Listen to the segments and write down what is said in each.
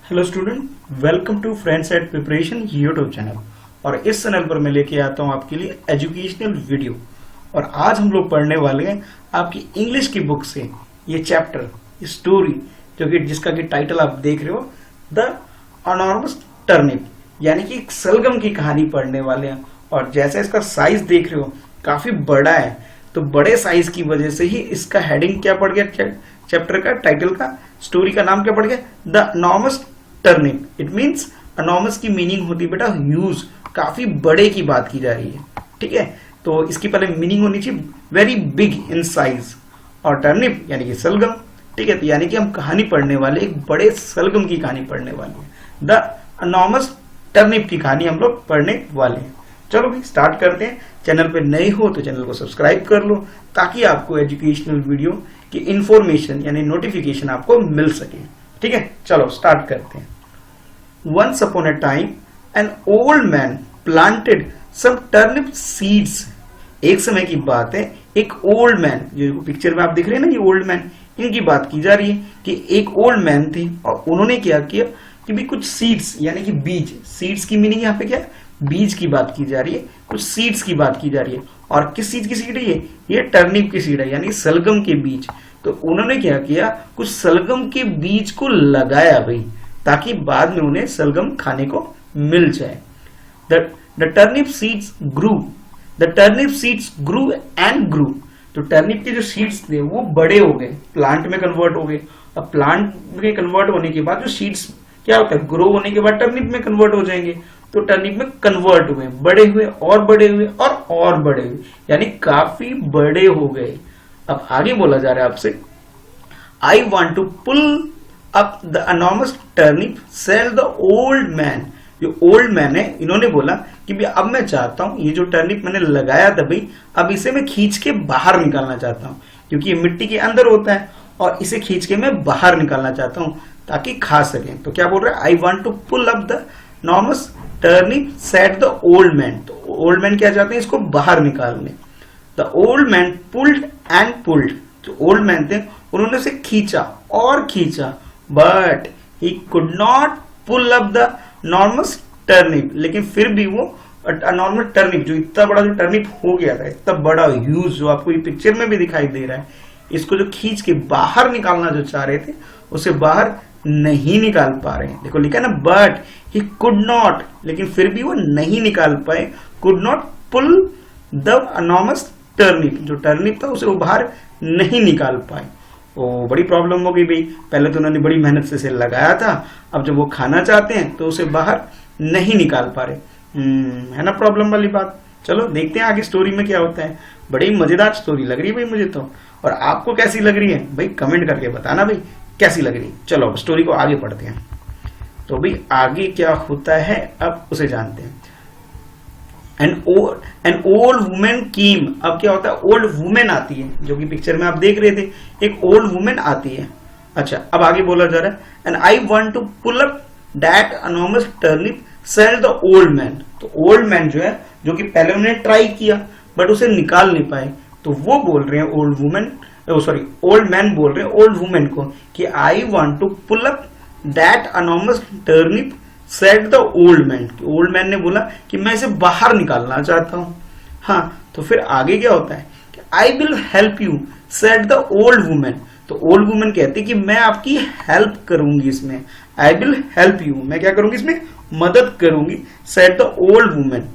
Hello student, welcome to friends at preparation YouTube channel. और इस channel पर मैं लेके आता हूँ आपके लिए एजुकेशनल वीडियो। और आज हम लोग पढ़ने वाले हैं आपकी इंग्लिश की बुक से ये चैप्टर, स्टोरी, जो कि जिसका कि टाइटल आप देख रहे हो, द अनॉर्मस टर्निप, यानी कि एक सलगम की कहानी पढ़ने वाले हैं। और जैसा इसका साइज देख रहे हो, काफी बड़ा है। तो बड़े साइज की वजह से ही इसका हेडिंग क्या पड़ गया, चैप्टर का टाइटल का, स्टोरी का नाम क्या पड़ गया, the enormous turnip. It means अनॉर्मस की मीनिंग होती है बेटा ह्यूज, काफी बड़े की बात की जा रही है। ठीक है, तो इसकी पहले मीनिंग होनी चाहिए वेरी बिग इन साइज। और टर्निप यानी कि सलगम। ठीक है, तो यानी कि हम कहानी पढ़ने वाले एक बड़े सलगम की कहानी पढ़ने वाले हैं। द अनॉर्मस टर्निप की कहानी हम लोग पढ़ने वाले हैं। चलो भाई स्टार्ट करते हैं। चैनल पे नए हो तो चैनल को सब्सक्राइब कर लो, ताकि आपको एजुकेशनल वीडियो की इंफॉर्मेशन यानी नोटिफिकेशन आपको मिल सके। ठीक है, चलो स्टार्ट करते हैं। Once upon a time, an old man planted some turnip seeds. एक समय की बात है, एक ओल्ड मैन, जो पिक्चर में आप देख रहे हैं ना, ये ओल्ड मैन, इनकी बात की जा रही है कि एक ओल्ड मैन थे और उन्होंने क्या किया कि भी कुछ सीड्स यानी कि बीज, सीड्स की मीनिंग यहाँ पे क्या है, बीज की बात की जा रही है, कुछ सीड्स की बात की जा रही है। और किस चीज की सीड है ये टर्निप की सीड है, यानी सलगम के बीज। तो उन्होंने क्या किया, कुछ सलगम के बीज को लगाया भाई, ताकि बाद में उन्हें सलगम खाने को मिल जाए। The turnip seeds grew, the turnip seeds grew and grew. तो टर्निप के जो सीड्स थे वो बड़े हो गए, प्लांट में कन्वर्ट हो गए। अब प्लांट में कन्वर्ट होने के बाद जो सीड्स क्या होता है, ग्रो होने के बाद टर्निप में कन्वर्ट हो जाएंगे। तो टर्निप में कन्वर्ट हुए, बड़े हुए और बड़े हुए और बड़े हुए, यानी काफी बड़े हो गए। अब आगे बोला जा रहा है आपसे, I want to pull up the enormous turnip said the old man. जो ओल्ड मैन है, इन्होंने बोला कि भाई अब मैं चाहता हूं ये जो टर्निप मैंने लगाया था भाई, अब इसे मैं खींच के बाहर निकालना चाहता हूं, क्योंकि ये मिट्टी के अंदर होता है और इसे खींच के मैं बाहर निकालना चाहता हूं ताकि खा सकें। तो क्या बोल रहा है, I want to pull up the enormous turnip said the old man. तो ओल्ड मैन क्या चाहते हैं, इसको बाहर निकालने। The old man pulled and pulled. जो ओल्ड मैन थे उन्होंने उसे खींचा और खींचा, but he could not pull up the enormous turnip. लेकिन फिर भी वो नॉर्मल टर्निप, जो इतना बड़ा जो टर्निप हो गया था, इतना बड़ा ह्यूज, जो आपको ये पिक्चर में भी दिखाई दे रहा है, इसको जो खींच के बाहर निकालना जो चाह रहे थे, उसे बाहर नहीं निकाल पा रहे हैं। देखो लिखा है ना, बट ही कुड नॉट, लेकिन फिर भी वो नहीं निकाल पाए, could not pull the enormous turnip. जो टर्निप था उसे वो बाहर नहीं निकाल पाए। ओ बड़ी प्रॉब्लम हो गई भाई। पहले तो उन्होंने बड़ी मेहनत से लगाया था, अब जब वो खाना चाहते हैं तो उसे बाहर नहीं निकाल पा रहे। है ना प्रॉब्लम वाली बात। चलो देखते हैं आगे स्टोरी में क्या होता है। बड़ी मजेदार स्टोरी लग रही है भाई मुझे तो। और आपको कैसी लग रही है भाई, कमेंट करके बताना भाई कैसी लग रही है। चलो अब स्टोरी को आगे पढ़ते हैं। तो भाई आगे क्या होता है अब उसे जानते हैं। An old woman came. अब क्या होता है, ओल्ड वुमेन आती है, जो कि पिक्चर में आप देख रहे थे, एक ओल्ड वुमेन आती है। अच्छा, अब आगे बोला जा रहा है, and I want to pull up that enormous turnip said the old man. तो ओल्ड मैन जो है, जो कि पहले उन्होंने ट्राई किया बट उसे निकाल नहीं पाए, तो वो बोल रहे हैं old woman, sorry old man बोल रहे हैं ओल्ड वुमेन को कि I want to pull up that enormous turnip said the old man. Old man ने बोला कि मैं इसे बाहर निकालना चाहता हूं। हाँ, तो फिर आगे क्या होता है कि I will help you set the old women. तो ओल्ड वुमेन कहती है कि मैं आपकी हेल्प करूंगी इसमें, आई विल हेल्प यू, मैं क्या करूंगी इसमें, मदद करूंगी। Set the old women,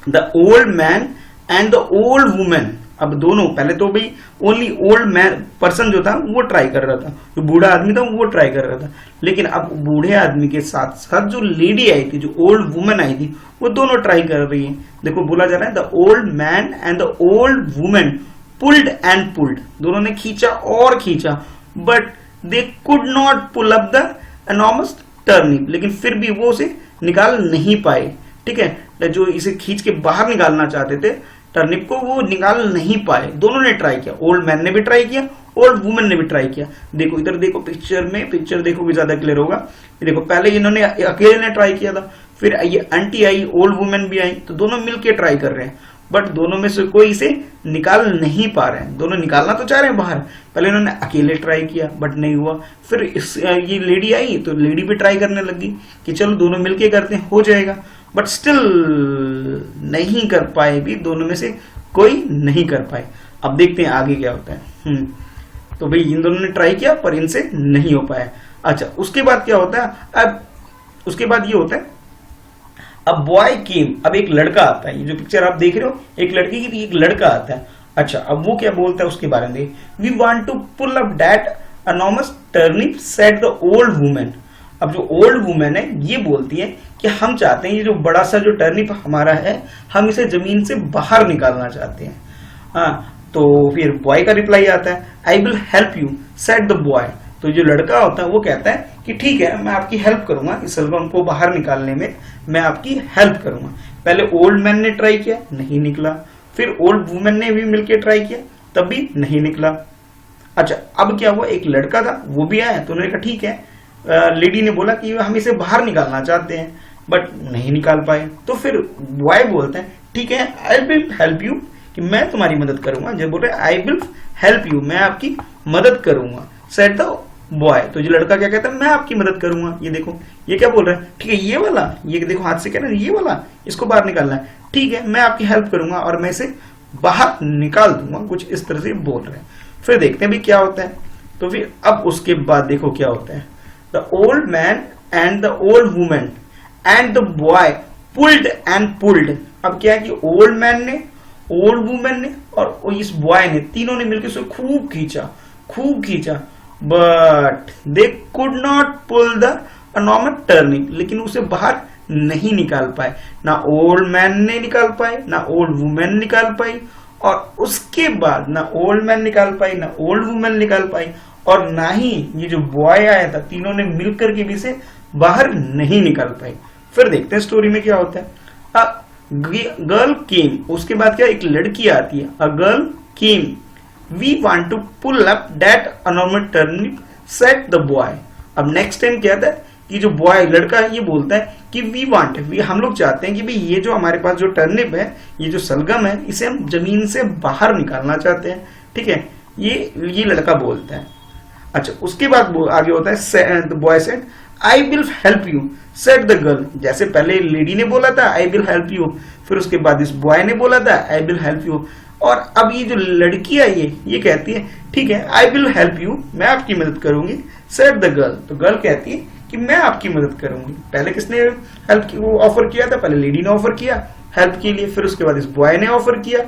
the old man and the old women. अब दोनों, पहले तो भाई ओनली ओल्ड मैन पर्सन जो था वो ट्राई कर रहा था, जो बूढ़ा आदमी था वो ट्राई कर रहा था, लेकिन अब बूढ़े आदमी के साथ साथ जो लेडी आई थी, जो ओल्ड वुमेन आई थी, वो दोनों ट्राई कर रही है। देखो बोला जा रहा है, the old man and the old women pulled and pulled. दोनों ने खींचा और खींचा, but they could not pull up the enormous turnip. लेकिन फिर भी वो उसे निकाल नहीं पाए। ठीक है, जो इसे खींच के बाहर निकालना चाहते थे टर्निप को, वो निकाल नहीं पाए। दोनों ने ट्राई किया, ओल्ड मैन ने भी ट्राई किया, ओल्ड वुमेन ने भी ट्राई किया। देखो इधर देखो पिक्चर में, पिक्चर देखोगे ज्यादा क्लियर होगा। देखो पहले इन्होंने अकेले ने ट्राई किया था, फिर ये आंटी आई, ओल्ड वुमेन भी आई, तो दोनों मिलके ट्राई कर रहे हैं, बट दोनों में से कोई इसे निकाल नहीं पा रहे हैं। दोनों निकालना तो चाह रहे हैं बाहर। पहले इन्होंने अकेले ट्राई किया बट नहीं हुआ। फिर ये लेडी आई तो लेडी भी ट्राई करने लगी कि चलो दोनों मिलके करते हैं, हो जाएगा, बट स्टिल नहीं कर पाए भी, दोनों में से कोई नहीं कर पाए। अब देखते हैं आगे क्या होता है। तो भाई इन दोनों ने ट्राई किया पर इनसे नहीं हो पाया। अच्छा, उसके बाद क्या होता है, अब उसके बाद ये होता है, अब बॉय केम, अब एक लड़का आता है। ये जो पिक्चर आप देख रहे हो एक लड़की की, एक लड़का आता है। अच्छा, अब वो क्या बोलता है उसके बारे में, we want to pull up that enormous turnip said the old women. अब जो ओल्ड वुमेन है ये बोलती है कि हम चाहते हैं ये जो बड़ा सा जो टर्निप हमारा है, हम इसे जमीन से बाहर निकालना चाहते हैं। हाँ, तो फिर बॉय का रिप्लाई आता है, I will help you said the boy. तो जो लड़का होता है वो कहता है कि ठीक है, मैं आपकी हेल्प करूंगा, इस सलगम को बाहर निकालने में मैं आपकी हेल्प करूंगा। पहले ओल्ड मैन ने ट्राई किया, नहीं निकला। फिर ओल्ड वुमेन ने भी मिलकर ट्राई किया, तब भी नहीं निकला। अच्छा, अब क्या हुआ, एक लड़का था वो भी आया, तो उन्होंने कहा ठीक है, लेडी ने बोला कि हम इसे बाहर निकालना चाहते हैं बट नहीं निकाल पाए। तो फिर बॉय बोलते हैं ठीक है, आई विल हेल्प यू, कि मैं तुम्हारी मदद करूंगा। जब बोल रहे आई विल हेल्प यू, मैं आपकी मदद करूंगा, सेड द बॉय। तो जो लड़का क्या कहता है, मैं आपकी मदद करूंगा। ये देखो ये क्या बोल रहा है, ठीक है ये वाला, ये देखो हाथ से कह रहा है ये वाला, इसको बाहर निकालना है, ठीक है मैं आपकी हेल्प करूंगा और मैं इसे बाहर निकाल दूंगा, कुछ इस तरह से बोल रहे हैं। फिर देखते हैं भी क्या होता है। तो फिर अब उसके बाद देखो क्या होता है, the old man and the old women and the boy pulled and pulled. अब क्या है कि ओल्ड मैन ने, ओल्ड वुमेन ने और इस बॉय ने, तीनों ने मिलकर उसे खूब खींचा, but they could not pull the enormous turnip. लेकिन उसे बाहर नहीं निकाल पाए, ना ओल्ड मैन ने निकाल पाए, ना ओल्ड वुमेन निकाल पाई, और उसके बाद ना ओल्ड मैन निकाल पाई, ना ओल्ड वुमेन निकाल पाई, और ना ही ये जो बॉय आया था, तीनों ने मिलकर के भी इसे बाहर नहीं निकाल पाई। फिर देखते हैं स्टोरी में क्या होता है। गर्ल केम, उसके बाद क्या, एक लड़की आती है, a girl came, we want to pull up that enormous turnip said the boy. अब नेक्स्ट टाइम क्या था कि जो बॉय लड़का है ये बोलता है कि वी वांट, हम लोग चाहते हैं कि भाई ये जो हमारे पास जो टर्निप है, ये जो सलगम है, इसे हम जमीन से बाहर निकालना चाहते हैं, ठीक है, ये लड़का बोलता है। अच्छा, उसके बाद आगे होता है the boy said I will help you said the girl. जैसे पहले लेडी ने बोला था आई विल हेल्प यू, फिर उसके बाद इस बॉय ने बोला था आई विल हेल्प यू, और अब ये जो लड़की है ये कहती है ठीक है आई विल हेल्प यू, मैं आपकी मदद करूंगी, सेड द गर्ल। तो गर्ल कहती है कि मैं आपकी मदद करूंगी। पहले किसने हेल्प की, वो ऑफर किया था, पहले लेडी ने ऑफर किया हेल्प के लिए, फिर उसके बाद इस बॉय ने ऑफर किया,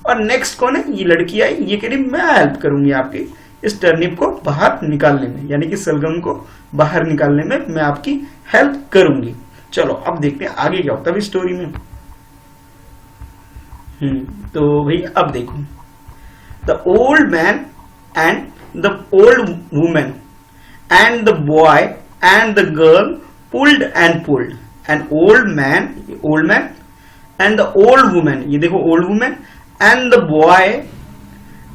और नेक्स्ट कौन है, ये लड़की आई, ये कह रही मैं हेल्प करूंगी आपकी इस टर्निप को बाहर निकालने में, यानी कि सलगम को बाहर निकालने में मैं आपकी हेल्प करूंगी। चलो अब देखते हैं आगे क्या होता है स्टोरी में। तो भाई अब देखो, the old man and the old women and the boy and the girl pulled and pulled, and old man and the old women, ये देखो old women and the boy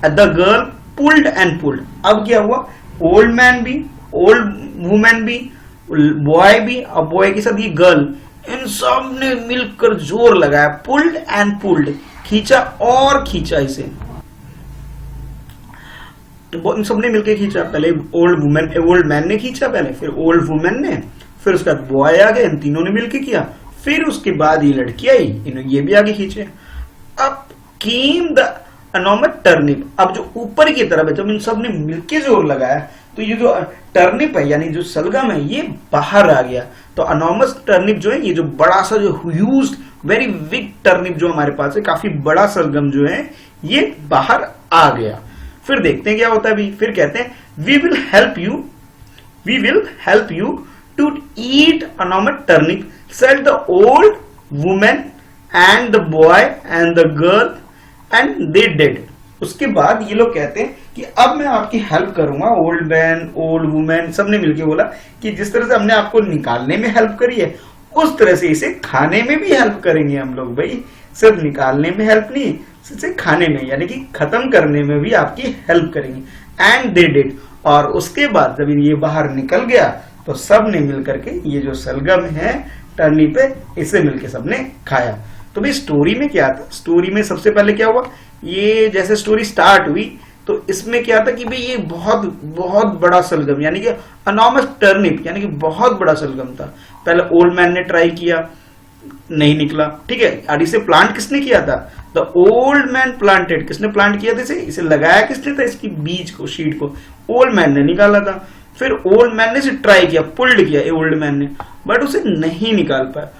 the girl pulled and pulled. अब क्या हुआ, old man भी, old women भी, boy भी, और boy के साथ ये गर्ल, इन सब ने मिलकर जोर लगाया, पुल्ड एंड पुल्ड, खींचा और खींचा इसे, इन सबने मिलकर खींचा। पहले ओल्ड मैन ने खींचा पहले, फिर ओल्ड वुमेन ने, फिर उसके बाद बॉय आ गए, इन तीनों ने मिलकर किया, फिर उसके बाद ये लड़की आई, इन्होंने ये भी आगे खींचे। अब केम द एनॉर्मस टर्निप, अब जो ऊपर की तरफ है, जब इन सब ने मिलकर जोर लगाया तो ये जो टर्निप है यानी जो सलगम है ये बाहर आ गया। तो एनॉर्मस टर्निप जो है, ये जो बड़ा सा जो ह्यूज वेरी बिग टर्निप जो हमारे पास है, काफी बड़ा सलगम जो है ये बाहर आ गया। फिर देखते हैं क्या होता है अभी। फिर कहते हैं we will help you to eat enormous turnip said the old women and the boy and the girl and they did. उसके बाद ये लोग कहते हैं कि अब मैं आपकी हेल्प करूंगा, ओल्ड मैन ओल्ड वुमेन सबने मिलकर बोला कि जिस तरह से हमने आपको निकालने में हेल्प करी है उस तरह से इसे खाने में भी हेल्प करेंगे हम लोग। भाई सिर्फ निकालने में हेल्प नहीं, इसे खाने में यानी कि खत्म करने में भी आपकी हेल्प करेंगे। एंड दे डिड, और उसके बाद जब ये बाहर निकल गया तो सब ने मिलकर के ये जो सलगम है टर्निप पे, इसे मिलकर सबने खाया। तो भाई स्टोरी में क्या था, स्टोरी में सबसे पहले क्या हुआ, ये जैसे स्टोरी स्टार्ट हुई तो इसमें क्या था कि भाई ये बहुत बहुत बड़ा सलगम यानी कि अनॉमस टर्निप यानी कि बहुत बड़ा सलगम था। पहले ओल्ड मैन ने ट्राई किया, नहीं निकला, ठीक है। और इसे प्लांट किसने किया था, द ओल्ड मैन प्लांटेड, किसने प्लांट किया था इसे लगाया किसने था, इसकी बीज को, सीड को ओल्ड मैन ने निकाला था। फिर ओल्ड मैन ने इसे ट्राई किया, पुल्ड किया ओल्ड मैन ने, बट उसे नहीं निकाल पाया।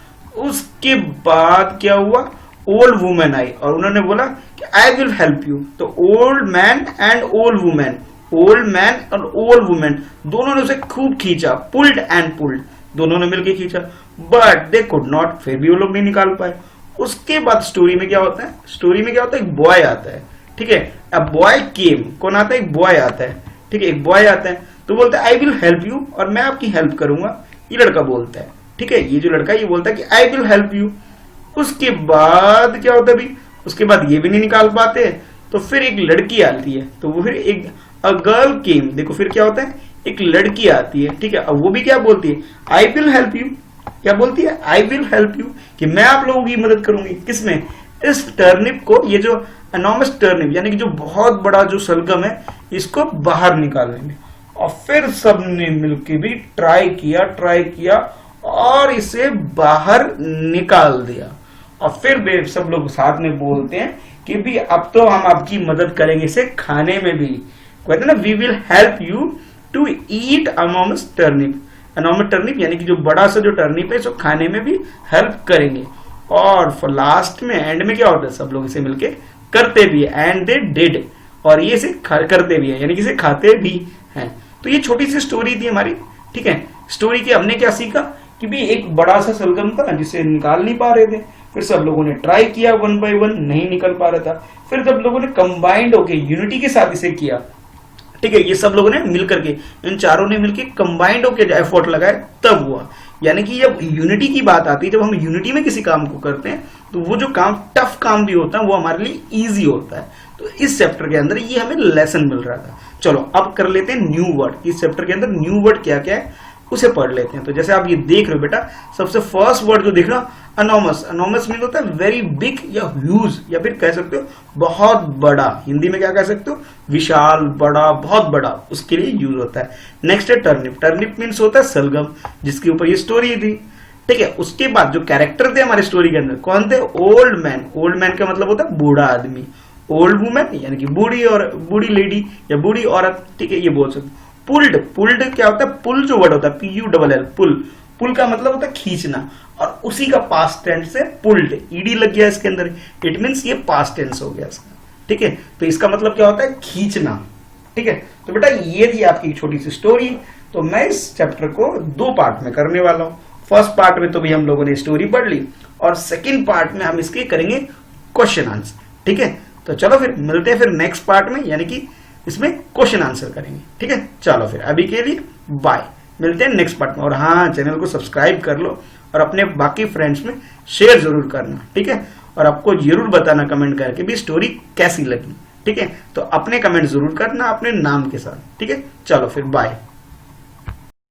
उसके बाद क्या हुआ, ओल्ड वुमेन आई और उन्होंने बोला कि आई विल हेल्प यू। तो old man and old women, old man और ओल्ड वुमेन दोनों ने उसे खूब खींचा, पुल्ड एंड पुल्ड, दोनों ने मिलकर खींचा, बट दे कुड नॉट, फिर भी वो लोग नहीं निकाल पाए। उसके बाद स्टोरी में क्या होता है, स्टोरी में क्या होता है, एक बॉय आता है, ठीक है। अब बॉय केम, कौन आता है, एक बॉय आता है, ठीक है, एक बॉय आता है तो बोलता है आई विल हेल्प यू, और मैं आपकी हेल्प करूंगा, ये लड़का बोलता है, ठीक है। ये जो लड़का है ये बोलता है कि आई विल हेल्प यू। उसके बाद क्या होता है भाई, उसके बाद ये भी नहीं निकाल पाते, तो फिर एक लड़की आती है, तो वो फिर एक अ गर्ल केम, देखो फिर क्या होता है, एक लड़की आती है, ठीक है। अब वो भी क्या बोलती है, आई विल हेल्प यू, क्या बोलती है, आई विल हेल्प यू, कि मैं आप लोगों की मदद करूंगी, किसमें, इस टर्निप को, ये जो एनॉर्मस टर्निप यानी कि जो बहुत बड़ा जो सलगम है, इसको बाहर निकालने में। और फिर सबने मिलकर भी ट्राई किया और इसे बाहर निकाल दिया। और फिर सब लोग साथ में बोलते हैं कि भी अब तो हम आपकी मदद करेंगे इसे खाने में भी, कहते हैं ना, we will help you to eat enormous turnip, enormous turnip यानी कि जो बड़ा सा जो टर्निप है इसको खाने में भी हेल्प करेंगे। और लास्ट में एंड में क्या होता है, सब लोग इसे मिलके करते भी है, एंड दे डिड, और ये इसे करते भी है यानी कि इसे खाते भी हैं। तो ये छोटी सी स्टोरी थी हमारी, ठीक है। स्टोरी की हमने क्या सीखा कि भी एक बड़ा सा सलगम था जिसे निकाल नहीं पा रहे थे, फिर सब लोगों ने ट्राई किया, वन बाय वन नहीं निकल पा रहा था, फिर सब लोगों ने कंबाइंड होके यूनिटी के साथ इसे किया, ठीक है। ये सब लोगों ने मिलकर के, इन चारों ने मिलकर कंबाइंड होकर एफर्ट लगाए, तब हुआ। यानी कि जब यूनिटी की बात आती है, जब हम यूनिटी में किसी काम को करते हैं तो वो जो काम टफ काम भी होता है वो हमारे लिए इजी होता है। तो इस चैप्टर के अंदर ये हमें लेसन मिल रहा था। चलो अब कर लेते हैं न्यू वर्ड, इस चैप्टर के अंदर न्यू वर्ड क्या क्या है उसे पढ़ लेते हैं। तो जैसे आप ये देख रहे हो बेटा, सबसे फर्स्ट वर्ड जो देख रहे हो, अनोमस, अनोमस मीन होता है वेरी बिग या ह्यूज, या फिर कह सकते हो बहुत बड़ा, हिंदी में क्या कह सकते हो, विशाल, बड़ा, बहुत बड़ा, उसके लिए यूज होता है। नेक्स्ट है टर्निप, टर्निप मीन्स होता है सलगम, जिसके ऊपर ये स्टोरी थी, ठीक है। उसके बाद जो कैरेक्टर थे हमारे स्टोरी के अंदर कौन थे, ओल्ड मैन, ओल्ड मैन का मतलब होता है बूढ़ा आदमी, ओल्ड वुमेन यानी कि बूढ़ी और बूढ़ी लेडी या बूढ़ी औरत, ठीक है, ये बोल सकते। पुल्ड, पुल्ड क्या होता है, पुल जो वर्ड होता है PULL, पुल, पुल का मतलब होता है खींचना, और उसी का पास्ट टेंस है पुल्ड, ईडी लग गया इसके अंदर, इट मींस ये पास्ट टेंस हो गया इसका, ठीक है। तो इसका मतलब क्या होता है, खींचना, ठीक है। तो बेटा ये थी आपकी छोटी सी स्टोरी। तो मैं इस चैप्टर को 2 पार्ट में करने वाला हूं। फर्स्ट पार्ट में तो भी हम लोगों ने स्टोरी पढ़ ली, और सेकेंड पार्ट में हम इसके करेंगे क्वेश्चन आंसर, ठीक है। तो चलो फिर मिलते हैं फिर नेक्स्ट पार्ट में, यानी कि इसमें क्वेश्चन आंसर करेंगे, ठीक है। चलो फिर अभी के लिए बाय, मिलते हैं नेक्स्ट पार्ट में। और हाँ, चैनल को सब्सक्राइब कर लो और अपने बाकी फ्रेंड्स में शेयर जरूर करना, ठीक है। और आपको जरूर बताना कमेंट करके भी स्टोरी कैसी लगी, ठीक है। तो अपने कमेंट जरूर करना अपने नाम के साथ, ठीक है। चलो फिर बाय।